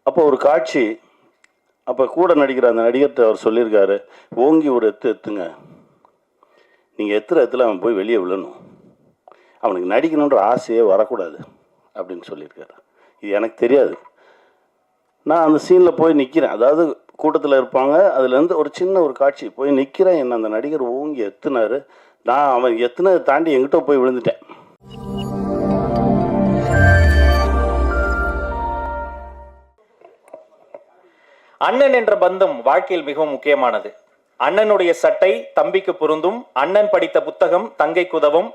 அப்போ ஒரு காட்சி, அப்போ கூட நடிக்கிற அந்த நடிகர்கிட்ட அவர் சொல்லியிருக்காரு, ஓங்கி ஒரு எத்துங்க, நீங்கள் எத்துல அவன் போய் வெளியே விழணும், அவனுக்கு நடிக்கணுன்ற ஆசையே வரக்கூடாது அப்படின்னு சொல்லியிருக்காரு. இது எனக்கு தெரியாது. நான் அந்த சீனில் போய் நிற்கிறேன், அதாவது கூட்டத்தில் இருப்பாங்க, அதுலேருந்து ஒரு சின்ன ஒரு காட்சி போய் நிற்கிறேன். என்ன அந்த நடிகர் ஓங்கி எத்துனாரு, நான் அவன் எத்துனதை தாண்டி எங்கிட்ட போய் விழுந்துட்டேன். அண்ணன் என்ற பந்தம் வாழ்க்கையில் மிகவும் முக்கியமானது. அண்ணனுடைய சட்டை தம்பிக்கு பொருந்தும், அண்ணன் படித்த புத்தகம் தங்கைக்கு உதவும்,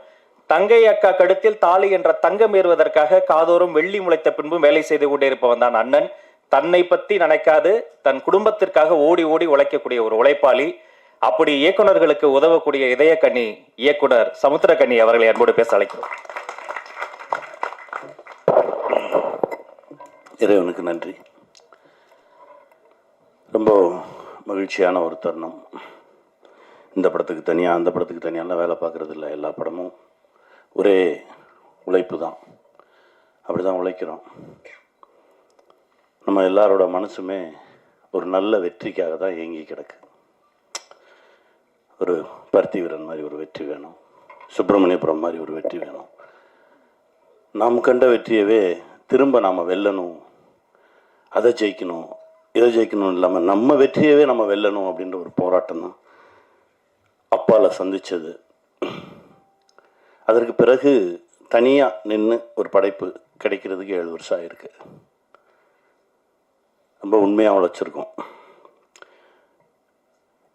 தங்கை அக்கா கழுத்தில் தாலி என்ற தங்கம் ஏறுவதற்காக காதோறும் வெள்ளி முளைத்த பின்பும் வேலை செய்து கொண்டே இருப்பவன் தான் அண்ணன். தன்னை பற்றி நினைக்காது தன் குடும்பத்திற்காக ஓடி ஓடி உழைக்கக்கூடிய ஒரு உழைப்பாளி. அப்படி இயக்குநர்களுக்கு உதவக்கூடிய இதயக்கண்ணி இயக்குனர் சமுத்திரக்கண்ணி அவர்களை அன்போடு பேச அழைக்கிறோம். இறைவனுக்கு நன்றி. ரொம்ப மகிழ்ச்சியான ஒரு தருணம். இந்த படத்துக்கு தனியாக அந்த படத்துக்கு தனியாலாம் வேலை பார்க்குறது இல்லை. எல்லா படமும் ஒரே உழைப்பு தான். அப்படி தான் உழைக்கிறோம். நம்ம எல்லாரோட மனசுமே ஒரு நல்ல வெற்றிக்காக தான் ஏங்கி கிடக்கு. ஒரு பருத்திவீரன் மாதிரி ஒரு வெற்றி வேணும், சுப்பிரமணியபுரம் மாதிரி ஒரு வெற்றி வேணும். நாம் கண்ட வெற்றியவே திரும்ப நாம் வெல்லணும், அதை ஜெயிக்கணும், இதை ஜெயிக்கணும் இல்லாமல் நம்ம வெற்றியவே நம்ம வெல்லணும் அப்படின்ற ஒரு போராட்டம் தான் அப்பால சந்தித்தது. அதற்கு பிறகு தனியாக நின்று ஒரு படைப்பு கிடைக்கிறதுக்கு 7 வருஷம் ஆயிருக்கு. ரொம்ப உண்மையாக உழைச்சிருக்கோம்.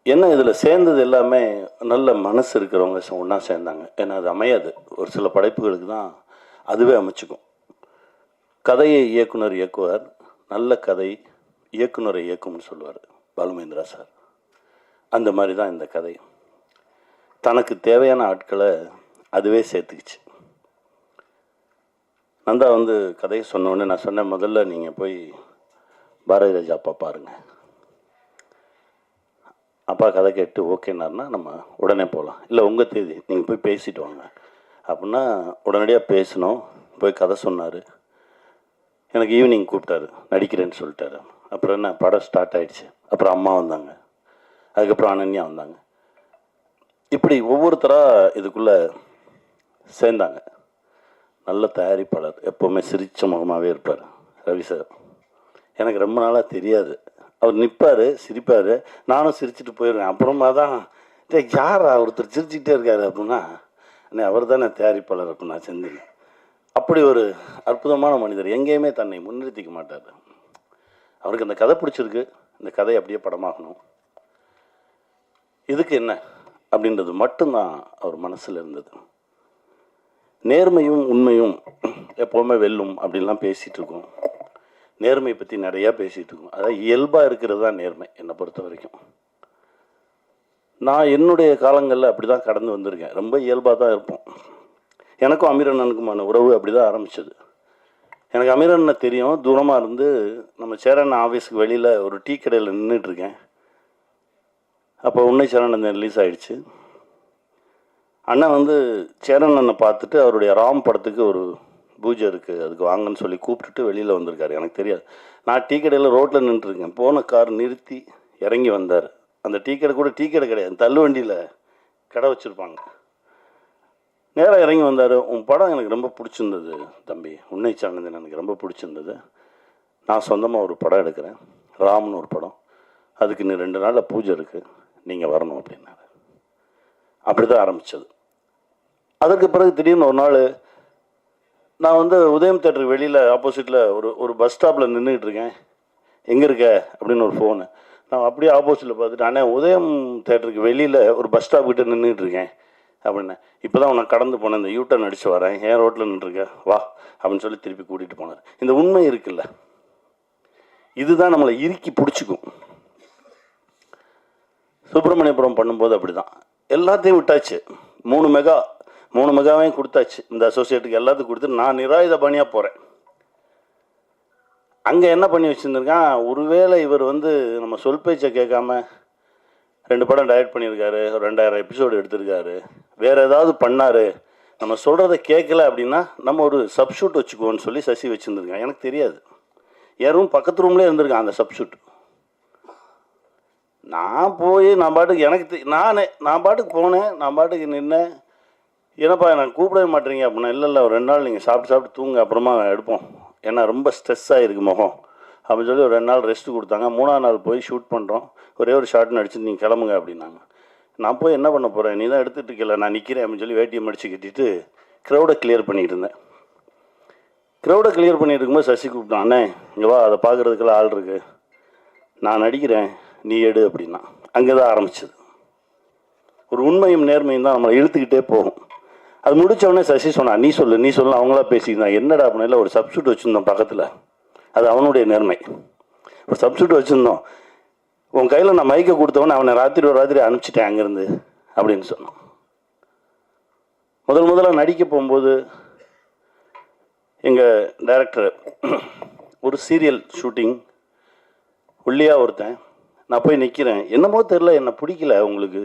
என்ன இதில் சேர்ந்தது எல்லாமே நல்ல மனசு இருக்கிறவங்க ஒன்றா சேர்ந்தாங்க. ஏன்னா அது அமையாது. ஒரு சில படைப்புகளுக்கு தான் அதுவே அமைச்சுக்கும். கதையை இயக்குனர் இயக்குவார், நல்ல கதை இயக்குனரை இயக்கும்னு சொல்லுவார் பாலுமேந்திரா சார். அந்த மாதிரி தான் இந்த கதை. தனக்கு தேவையான ஆட்களை அதுவே சேர்த்துக்கிச்சு. நந்தா கதையை சொன்னோடனே நான் சொன்னேன், முதல்ல நீங்கள் போய் பாரதி ராஜா அப்பா பாருங்கள். அப்பா கதை கேட்டு ஓகேனார்னா நம்ம உடனே போகலாம். இல்லை உங்கள் தேதி, நீங்கள் போய் பேசிட்டு வாங்க அப்படின்னா உடனடியாக பேசினோம். போய் கதை சொன்னார். எனக்கு ஈவினிங் கூப்பிட்டாரு, நடிக்கிறேன்னு சொல்லிட்டாரு. அப்புறம் என்ன, படம் ஸ்டார்ட் ஆகிடுச்சு. அப்புறம் அம்மா வந்தாங்க, அதுக்கப்புறம் அனன்யா வந்தாங்க. இப்படி ஒவ்வொருத்தராக இதுக்குள்ளே சேர்ந்தாங்க. நல்ல தயாரிப்பாளர், எப்போவுமே சிரித்த முகமாகவே இருப்பார் ரவி சார். எனக்கு ரொம்ப நாளாக தெரியாது. அவர் நிற்பார், சிரிப்பார், நானும் சிரிச்சுட்டு போயிடுவேன். அப்புறமா தான் யார் ஒருத்தர் சிரிச்சுக்கிட்டே இருக்காரு அப்படின்னா, அவர் தானே தயாரிப்பாளர் அப்படின்னா செந்தில். அப்படி ஒரு அற்புதமான மனிதர். எங்கேயுமே தன்னை முன்னிறுத்திக்க மாட்டார். அவருக்கு அந்த கதை பிடிச்சிருக்கு, இந்த கதை அப்படியே படமாகணும், இதுக்கு என்ன அப்படின்றது மட்டும்தான் அவர் மனசில் இருந்தது. நேர்மையும் உண்மையும் எப்போவுமே வெல்லும் அப்படின்லாம் பேசிகிட்டு இருக்கோம். நேர்மையை பற்றி நிறையா பேசிகிட்டு இருக்கோம். அதாவது இயல்பாக இருக்கிறது தான் நேர்மை என்னை பொறுத்த வரைக்கும். நான் என்னுடைய காலங்களில் அப்படி தான் கடந்து வந்திருக்கேன். ரொம்ப இயல்பாக தான் இருப்போம். எனக்கும் அமீரண்ணனுக்குமான உறவு அப்படி தான் ஆரம்பித்தது. எனக்கு அமீரண்ணனை தெரியும், தூரமாக இருந்து. நம்ம சேரண்ணன் ஆஃபீஸுக்கு வெளியில் ஒரு டீ கடையில் நின்றுட்டுருக்கேன். அப்போ உன்னை சேரண்ணன் ரிலீஸ் ஆகிடுச்சு. அண்ணன் சேரண்ணனை பார்த்துட்டு அவருடைய ராம் படத்துக்கு ஒரு பூஜை இருக்குது, அதுக்கு வாங்கன்னு சொல்லி கூப்பிட்டுட்டு வெளியில் வந்திருக்காரு. எனக்கு தெரியாது. நான் டீ கடையில் ரோட்டில் நின்றுருக்கேன். போன கார் நிறுத்தி இறங்கி வந்தார். அந்த டீ கடை கூட டீ கடை கிடையாது, தள்ளு வண்டியில் கடை வச்சுருப்பாங்க. நேராக இறங்கி வந்தார். உன் படம் எனக்கு ரொம்ப பிடிச்சிருந்தது தம்பி, உன்னை சார்ந்தது எனக்கு ரொம்ப பிடிச்சிருந்தது. நான் சொந்தமாக ஒரு படம் எடுக்கிறேன், ராம்னு ஒரு படம். அதுக்கு நீ 2 நாளில் பூஜை இருக்குது, நீங்கள் வரணும் அப்படின்னாரு. அப்படி தான் ஆரம்பித்தது. அதற்கு பிறகு திடீர்னு ஒரு நாள் நான் உதயம் தேட்டருக்கு வெளியில் ஆப்போசிட்டில் ஒரு பஸ் ஸ்டாப்பில் நின்றுக்கிட்டு இருக்கேன். எங்கே இருக்க அப்படின்னு ஒரு ஃபோனு. நான் அப்படியே ஆப்போசிட்டில் பார்த்துட்டு, அண்ணே உதயம் தேட்டருக்கு வெளியில் ஒரு பஸ் ஸ்டாப் கிட்டே நின்றுக்கிட்டு இருக்கேன் அப்படின்னேன். இப்போ தான் உனக்கு கடந்து போனேன், இந்த யூட்டர்ன் அடித்து வரேன், ஏன் ரோட்டில் நின்றுருக்கேன் வா அப்படின்னு சொல்லி திருப்பி கூட்டிகிட்டு போனார். இந்த உண்மை இருக்குல்ல, இதுதான் நம்மளை இறுக்கி பிடிச்சிக்கும். சுப்பிரமணியபுரம் பண்ணும்போது அப்படி தான் எல்லாத்தையும் விட்டாச்சு. 3 மெகாவையும் கொடுத்தாச்சு. இந்த அசோசியேட்டுக்கு எல்லாத்துக்கும் கொடுத்து நான் நிராயுத பாணியாக போகிறேன். அங்கே என்ன பண்ணி வச்சுருந்துருக்கான், ஒருவேளை இவர் நம்ம சொல் பேச்சை கேட்காம 2 படம் டைரக்ட் பண்ணியிருக்காரு, ஒரு 2000 எபிசோடு எடுத்திருக்காரு, வேறு ஏதாவது பண்ணார், நம்ம சொல்கிறத கேட்கல அப்படின்னா நம்ம ஒரு சப்ஷூட் வச்சுக்குவோன்னு சொல்லி சசி வச்சுருந்துருக்கான். எனக்கு தெரியாது. என் ரூம் பக்கத்து ரூம்லேயே இருந்திருக்கேன் அந்த சப்ஸ்டியூட். நான் போய் நான் பாட்டுக்கு எனக்கு நான் பாட்டுக்கு போனேன், நான் பாட்டுக்கு நின்னேன். ஏன்னாப்பா எனக்கு கூப்பிடவே மாட்டேறீங்க அப்படின்னா, இல்லை ஒரு 2 நாள் நீங்கள் சாப்பிட்டு தூங்க, அப்புறமா எடுப்போம், ஏன்னா ரொம்ப ஸ்ட்ரெஸ் ஆகிருக்கு முகம் அப்படின்னு சொல்லி ஒரு 2 நாள் ரெஸ்ட்டு கொடுத்தாங்க. 3ஆம் நாள் போய் ஷூட் பண்ணுறோம். ஒரே ஒரு ஷார்ட் நடிச்சு நீங்கள் கிளம்புங்க அப்படின்னாங்க. நான் போய் என்ன பண்ண போகிறேன், நீ தான் எடுத்துகிட்டு இருக்கல, நான் நிற்கிறேன் அப்படின்னு சொல்லி வேட்டியை மடிச்சு கட்டிட்டு க்ரௌடை கிளியர் பண்ணிகிட்டு இருந்தேன். க்ரௌடை கிளியர் பண்ணிட்டு இருக்கும்போது சசி கூப்பிட்டான், அண்ணே இங்கே வா, அதை பார்க்குறதுக்கெல்லாம் ஆள் இருக்குது, நான் நடிக்கிறேன், நீ எடு அப்படின்னா. அங்கே தான் ஆரம்பிச்சது. ஒரு உண்மையும் நேர்மையும் தான் நம்மளை இழுத்துக்கிட்டே போகும். அது முடித்தவொடனே சசி சொன்னான், நீ சொல்லு அவங்களா பேசிக்கிட்டான். என்னடா அப்படின்னா, ஒரு சப்ஸ்டியூட் வச்சுருந்தோம் பக்கத்தில், அது அவனுடைய நேர்மை. ஒரு சப்ஸ்டியூட் வச்சுருந்தோம், உன் கையில் நான் மைக்கை கொடுத்தவொடனே அவனை ராத்திரி அனுப்பிச்சிட்டேன் அங்கேருந்து அப்படின்னு சொன்னான். முதல்ல நடிக்க போகும்போது எங்கள் டைரக்டர் ஒரு சீரியல் ஷூட்டிங், ஒல்லியாக ஒருத்தன், நான் போய் நிற்கிறேன், என்னமோ தெரில என்னை பிடிக்கல உங்களுக்கு.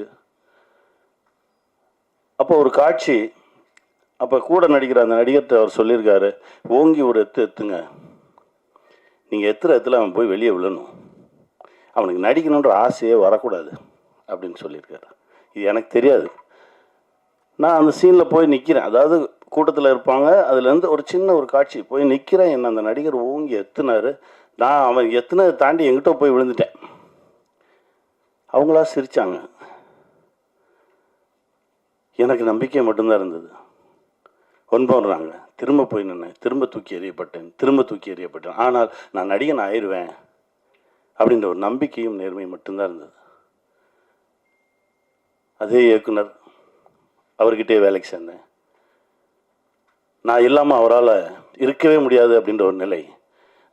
அப்போ ஒரு காட்சி, அப்போ கூட நடிக்கிற அந்த நடிகர்கிட்ட அவர் சொல்லியிருக்காரு, ஓங்கி ஒரு எத்துங்க, நீங்கள் எத்துல அவன் போய் வெளியே விழணும், அவனுக்கு நடிக்கணுன்ற ஆசையே வரக்கூடாது அப்படின்னு சொல்லியிருக்காரு. இது எனக்கு தெரியாது. நான் அந்த சீனில் போய் நிற்கிறேன், அதாவது கூட்டத்தில் இருப்பாங்க, அதுலேருந்து ஒரு சின்ன ஒரு காட்சி போய் நிற்கிறேன். என்ன அந்த நடிகர் ஓங்கி எத்துனாரு, நான் அவன் எத்துனதை தாண்டி எங்கிட்ட போய் விழுந்துட்டேன். அவங்களா சிரித்தாங்க, எனக்கு நம்பிக்கை மட்டும்தான் இருந்தது. ஒன்படுறாங்க, திரும்ப போய் நின்னேன், திரும்ப தூக்கி எறியப்பட்டேன், ஆனால் நான் நடிகன் ஆயிடுவேன் அப்படின்ற ஒரு நம்பிக்கையும் நேர்மையும் மட்டும்தான் இருந்தது. அதே இயக்குனர், அவர்கிட்டே வேலைக்கு சேர்ந்தேன். நான் இல்லாமல் அவரால் இருக்கவே முடியாது அப்படின்ற ஒரு நிலை,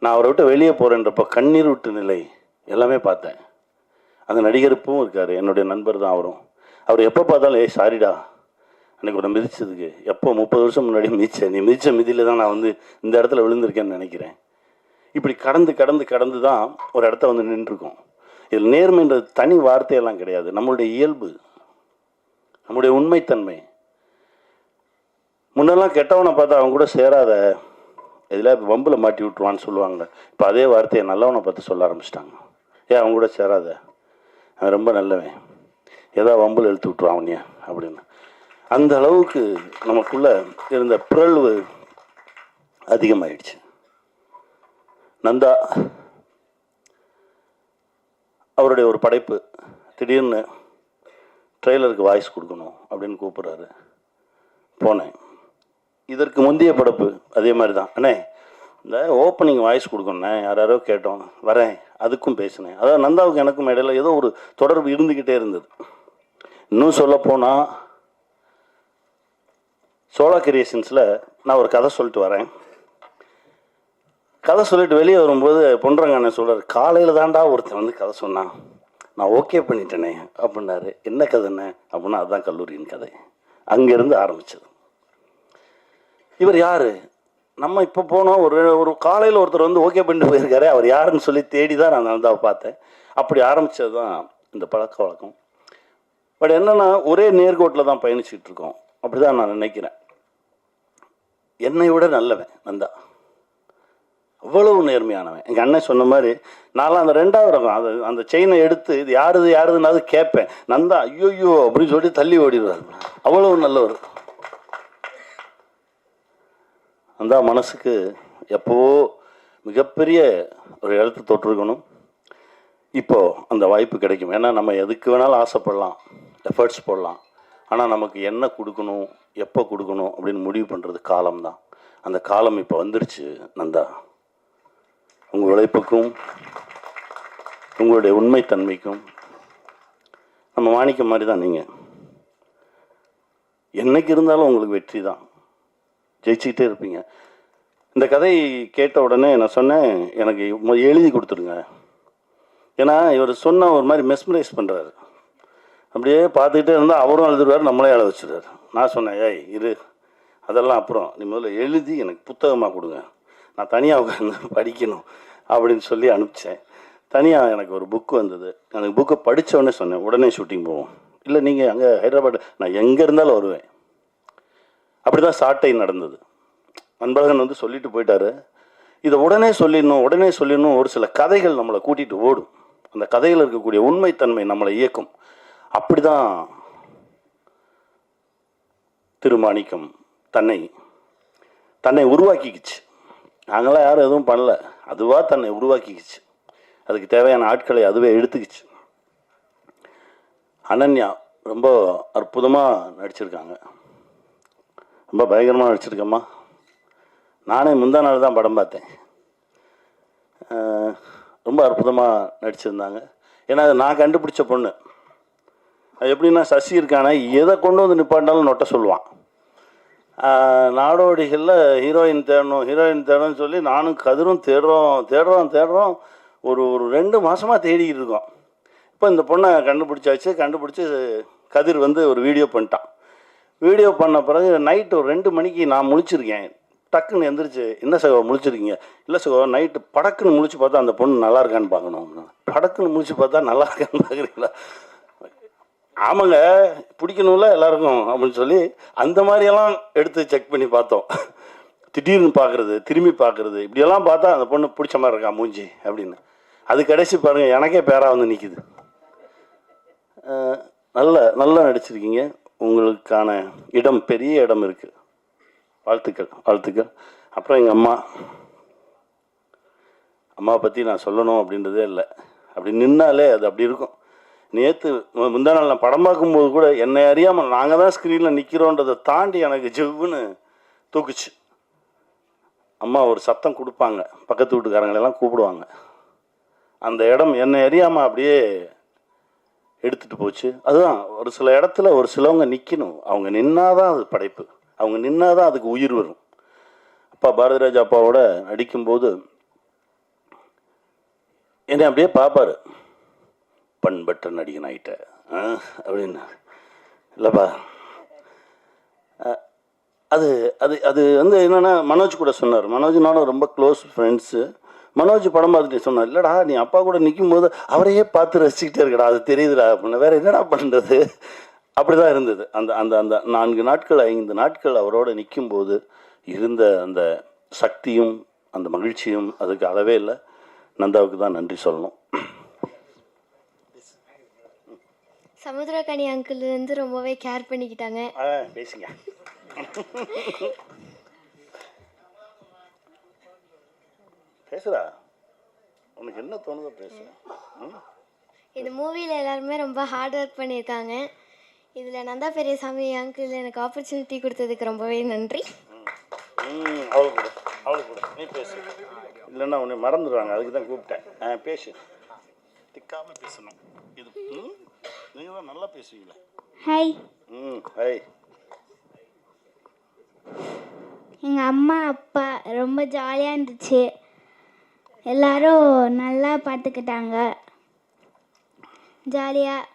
நான் அவரை விட்டு வெளியே போகிறேன்றப்போ கண்ணீர் விட்டு நிலை எல்லாமே பார்த்தேன். அந்த நடிகருப்பும் இருக்கார், என்னுடைய நண்பர் தான் அவரும். அவர் எப்போ பார்த்தாலும், ஏய் சாரிடா அன்றைக்கி உன்னை மிதிச்சதுக்கு, எப்போ 30 வருஷம் முன்னாடி மிதிச்சேன், நீ மிதித்த மிதியில் தான் நான் வந்து இந்த இடத்துல விழுந்திருக்கேன்னு நினைக்கிறேன். இப்படி கடந்து தான் ஒரு இடத்த வந்து நின்றுருக்கோம். இதில் நேர்மைன்றது தனி வார்த்தையெல்லாம் கிடையாது, நம்மளுடைய இயல்பு, நம்முடைய உண்மைத்தன்மை. முன்னெல்லாம் கெட்டவனை பார்த்தா அவன் கூட சேராத, இதில் வம்பில் மாட்டி விட்டுருவான்னு சொல்லுவாங்க. இப்போ அதே வார்த்தையை நல்லவனை பார்த்து சொல்ல ஆரம்பிச்சிட்டாங்க. ஏன் அவங்க கூட சேராத, அவன் ரொம்ப நல்லவன், ஏதாவது வம்பில் இழுத்து விட்டுருவான் அவனைய அப்படின்னு. அந்த அளவுக்கு நமக்குள்ளே இருந்த பிறழ்வு அதிகமாயிடுச்சு. நந்தா அவருடைய ஒரு படைப்பு, திடீர்னு ட்ரெய்லருக்கு வாய்ஸ் கொடுக்கணும் அப்படின்னு கூப்பிட்றாரு. போனேன். இதற்கு முந்தைய படைப்பு அதே மாதிரி தான், அண்ணே இந்த ஓப்பனிங் வாய்ஸ் கொடுக்கணுண்ணே, யாரோ கேட்டோம், வரேன், அதுக்கும் பேசினேன். அதாவது நந்தாவுக்கு எனக்கும் இடையில ஏதோ ஒரு தொடர்பு இருந்துக்கிட்டே இருந்தது. இன்னும் சொல்லப்போனால் சோலா கிரியேஷன்ஸில் நான் ஒரு கதை சொல்லிட்டு வரேன். கதை சொல்லிட்டு வெளியே வரும்போது பொன்ரங்க அண்ணன் சொல்கிறார், காலையில் தாண்டா ஒருத்தன் வந்து கதை சொன்னான், நான் ஓகே பண்ணிட்டேனே அப்படின்னாரு. என்ன கதைண்ணே அப்படின்னா, அதுதான் கல்லூரியின் கதை. அங்கேருந்து ஆரம்பித்தது. இவர் யார், நம்ம இப்போ போனோம், ஒரு காலையில் ஒருத்தர் வந்து ஓகே பண்ணிட்டு போயிருக்காரு, அவர் யாருன்னு சொல்லி தேடி தான் நான் நந்தாவை பார்த்தேன். அப்படி ஆரம்பித்தது தான் இந்த பழக்க வழக்கம். பட் என்னென்னா, ஒரே நேர்கோட்டில் தான் பயணிச்சுட்டு இருக்கோம், அப்படி தான் நான் நினைக்கிறேன். என்னை விட நல்லவன் நந்தா, அவ்வளவு நேர்மையானவன். எங்கள் அண்ணன் சொன்ன மாதிரி நான்லாம் அந்த 2வது ரகம் அந்த செயினை எடுத்து இது யாருதுனாவது கேட்பேன். நந்தா ஐயோ அப்படின்னு சொல்லி தள்ளி ஓடிடுவார், அவ்வளவு நல்லவர். அந்த மனசுக்கு எப்போவோ மிகப்பெரிய ஒரு இடத்து தொட்டிருக்கணும். இப்போது அந்த வாய்ப்பு கிடைக்கும். ஏன்னா நம்ம எதுக்கு வேணாலும் ஆசைப்படலாம், எஃபர்ட்ஸ் போடலாம், ஆனால் நமக்கு என்ன கொடுக்கணும், எப்போ கொடுக்கணும் அப்படின்னு முடிவு பண்ணுறது காலம்தான். அந்த காலம் இப்போ வந்துருச்சு. நந்தா, உங்கள் உழைப்புக்கும் உங்களுடைய உண்மைத்தன்மைக்கும் நம்ம மாணிக்கம் மாதிரி தான் நீங்கள். என்னைக்கு இருந்தாலும் உங்களுக்கு வெற்றி தான், ஜெயிச்சுக்கிட்டே இருப்பீங்க. இந்த கதை கேட்ட உடனே நான் சொன்னேன், எனக்கு எழுதி கொடுத்துருங்க. ஏன்னா இவர் சொன்ன ஒரு மாதிரி மெஸ்மரைஸ் பண்ணுறாரு. அப்படியே பார்த்துக்கிட்டே இருந்தால் அவரும் எழுதுருவார், நம்மளே எழுத வச்சுருவார். நான் சொன்னேன், ஏய் இரு, அதெல்லாம் அப்புறம் நீ முதல்ல எழுதி எனக்கு புத்தகமாக கொடுங்க, நான் தனியாக உட்காந்து படிக்கணும் அப்படின்னு சொல்லி அனுப்பிச்சேன். தனியாக எனக்கு ஒரு புக்கு வந்தது. எனக்கு புக்கை படித்தவொடனே சொன்னேன், உடனே ஷூட்டிங் போவோம். இல்லை நீங்கள் அங்கே ஹைதராபாத், நான் எங்கே இருந்தாலும் வருவேன். அப்படி தான் ஷார்ட் டைம் நடந்தது. அன்பழகன் வந்து சொல்லிட்டு போயிட்டாரு, இதை உடனே சொல்லிடணும் ஒரு சில கதைகள் நம்மளை கூட்டிகிட்டு ஓடும். அந்த கதையில் இருக்கக்கூடிய உண்மைத்தன்மை நம்மளை இயக்கும். அப்படி தான் திருமாணிக்கம் தன்னை உருவாக்கிக்கிச்சு. நாங்களாம் யாரும் எதுவும் பண்ணல, அதுவாக தன்னை உருவாக்கிக்கிச்சு. அதுக்கு தேவையான ஆட்களை அதுவே எடுத்துக்கிச்சு. அனன்யா ரொம்ப அற்புதமாக நடிச்சிருக்காங்க, ரொம்ப பயங்கரமாக நடிச்சிருக்கம்மா. நானே முந்தா நாள் தான் படம் பார்த்தேன். ரொம்ப அற்புதமாக நடிச்சிருந்தாங்க. ஏன்னா அது நான் கண்டுபிடிச்ச பொண்ணு. அது எப்படின்னா, சசி இருக்கானே எதை கொண்டு வந்து நிப்பாட்டினாலும் நொட்ட சொல்லுவான். நாடோடிகளில் ஹீரோயின் தேடணும்னு சொல்லி நானும் கதிரும் தேடுறோம். ஒரு 2 மாதமாக தேடிக்கிட்டு இருக்கோம். இப்போ இந்த பொண்ணை கண்டுபிடிச்சி கதிர் வந்து ஒரு வீடியோ பண்ணிட்டான். வீடியோ பண்ண பிறகு நைட்டு ஒரு 2 மணிக்கு நான் முழிச்சிருக்கேன். டக்குன்னு எந்திரிச்சு, என்ன சகோ முழிச்சிருக்கீங்க? இல்லை சகோ, நைட்டு படக்குன்னு முழிச்சு பார்த்தா அந்த பொண்ணு நல்லா இருக்கான்னு பார்க்கணும். படக்குன்னு முழிச்சு பார்த்தா நல்லா இருக்கான்னு பார்க்குறீங்களா? ஆமாங்க, பிடிக்கணும்ல எல்லாருக்கும் அப்படின்னு சொல்லி அந்த மாதிரியெல்லாம் எடுத்து செக் பண்ணி பார்த்தோம். திடீர்னு பார்க்குறது, திரும்பி பார்க்குறது, இப்படியெல்லாம் பார்த்தா அந்த பொண்ணு பிடிச்ச மாதிரி இருக்கா மூஞ்சி அப்படின்னு. அது கடைசி பாருங்கள், எனக்கே பேராக வந்து நிற்கிது. நல்லா நடிச்சிருக்கீங்க. உங்களுக்கான இடம், பெரிய இடம் இருக்குது. வாழ்த்துக்கள். அப்புறம் எங்கள் அம்மாவை பற்றி நான் சொல்லணும் அப்படின்றதே இல்லை. அப்படி நின்னாலே அது அப்படி இருக்கும். நேற்று முந்தா நாள் நான் படம் பார்க்கும்போது கூட என்னை அறியாமல் நாங்கள் தான் ஸ்க்ரீனில் நிற்கிறோன்றதை தாண்டி எனக்கு ஜெவ்வுன்னு தூக்குச்சு. அம்மா ஒரு சத்தம் கொடுப்பாங்க, பக்கத்து வீட்டுக்காரங்களெல்லாம் கூப்பிடுவாங்க. அந்த இடம் என்னை அறியாமல் அப்படியே எடுத்துகிட்டு போச்சு. அதுதான், ஒரு சில இடத்துல ஒரு சிலவங்க நிற்கணும். அவங்க நின்னாதான் அது படைப்பு, அவங்க நின்னாதான் அதுக்கு உயிர் வரும். அப்பா பாரதிராஜா அப்பாவோட நடிக்கும்போது என்னை அப்படியே பார்ப்பாரு. பண்பற்ற நடிகன் ஆகிட்ட அப்படின்னு. இல்லைப்பா, அது அது அது வந்து என்னென்னா, மனோஜ் கூட சொன்னார். மனோஜ் நானும் ரொம்ப க்ளோஸ் ஃப்ரெண்ட்ஸு. மனோஜ் படம் பார்த்துட்டு சொன்னார், இல்லைடா நீ அப்பா கூட நிற்கும் போது அவரையே பார்த்து ரசிச்சுக்கிட்டே இருக்கடா, அது தெரியுதுடா அப்படின்னு. வேறு என்னடா பண்ணுறது? அப்படி தான் இருந்தது. அந்த அந்த அந்த 4 நாட்கள் 5 நாட்கள் அவரோட நிற்கும்போது இருந்த அந்த சக்தியும் அந்த மகிழ்ச்சியும் அதுக்கு அளவே இல்லை. நந்தாவுக்கு தான் நன்றி சொல்லணும். சமுத்திரக்கனி அங்கிள் வந்து ரொம்பவே கேர் பண்ணிக்கிட்டாங்க. பேசுங்க. பேசுறா, உனக்கு என்ன தோணுதோ பேசு. இந்த மூவியில் எல்லாருமே ரொம்ப ஹார்ட் ஒர்க் பண்ணியிருக்காங்க. இதில் நந்தா பெரியசாமி அங்கிள் எனக்கு ஆப்பர்ச்சுனிட்டி கொடுத்ததுக்கு ரொம்பவே நன்றி. அவளுக்கு கூட நீ பேசு, இல்லைன்னா உன்னை மறந்துடுவாங்க. அதுக்கு தான் கூப்பிட்டேன். பேசு, திக்காமல் பேசணும். இது நீங்கள் தான் நல்லா பேசுவீங்களா? ஹாய். ஹாய். எங்கள் அம்மா அப்பா ரொம்ப ஜாலியாக இருந்துச்சு. எல்லாரும் நல்லா பார்த்துக்கிட்டாங்க. ஜாலியாக